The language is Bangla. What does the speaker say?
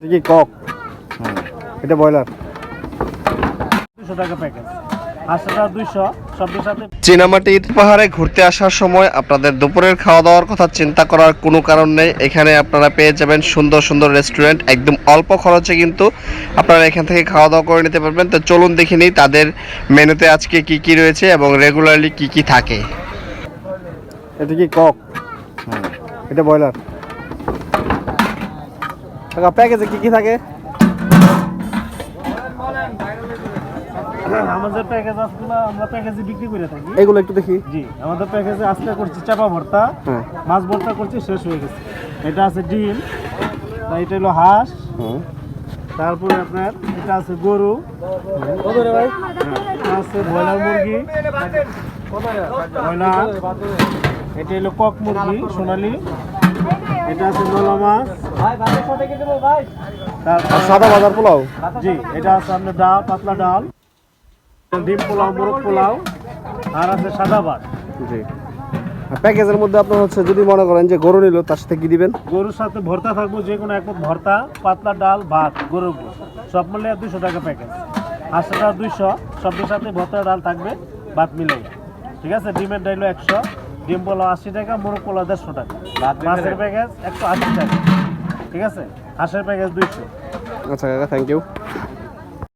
এটা কি কক? এটা ব্রয়লার। 200 টাকা প্যাকেজ, 800 200 সবদের সাথে। চীনামাটির পাহাড়ে ঘুরতে আসার সময় আপনাদের দুপুরের খাওয়া দাওয়ার কথা চিন্তা করার কোনো কারণ নেই। এখানে আপনারা পেয়ে যাবেন সুন্দর সুন্দর রেস্টুরেন্ট, একদম অল্প খরচে কিন্তু আপনারা এখান থেকে খাওয়া দাওয়া করে নিতে পারবেন। তো চলুন দেখে নিই তাদের মেনুতে আজকে কি কি রয়েছে এবং রেগুলারলি কি কি থাকে। এটা কি কক? এটা ব্রয়লার। টাকা প্যাকেজে কি কি থাকে? আমাদের প্যাকেজ আসলে আমরা প্যাকেজে বিক্রি করে থাকি। এগুলো একটু দেখি। জি, আমাদের প্যাকেজে আজকে করছি চাপা ভর্তা, হ্যাঁ। মাছ ভর্তা করছি, শেষ হয়ে গেছে। এটা আছে ডিম, এটা হলো হাঁস, তারপরে আপনার এটা আছে গরু, ভাই এটা আছে ব্রয়লার মুরগি, ব্রয়লার, এটা হলো কক মুরগি সোনালি, এটা আছে নলা মাছ, আর সাদা বাজার পোলাও। জি, এটা আছে আপনার ডাল, পাতলা ডাল, ডিম পোলাও, মোরগ পোলাও, আর আছে সাদা ভাত। জি। প্যাকেজের মধ্যে আপনার হচ্ছে যদি মনে করেন যে গরু নিল তার সাথে কি দিবেন? গরুর সাথে ভর্তা থাকবো, যে কোনো এক ভর্তা, পাতলা ডাল, ভাত, গরুর গোশ, সব মিলিয়ে 200 টাকা প্যাকেজ। 800 200 সবদের সাথে ভর্তা ডাল থাকবে, ভাত মিলাই। ঠিক আছে, ডিমের ডাইলো 100, ডিম পোলাও 80 টাকা, মোরগ পোলাও 150 টাকা, মাছের প্যাকেজ 180 টাকা। ঠিক আছে, হাঁসের প্যাকেজ 200। আচ্ছা কাকা, থ্যাংক ইউ।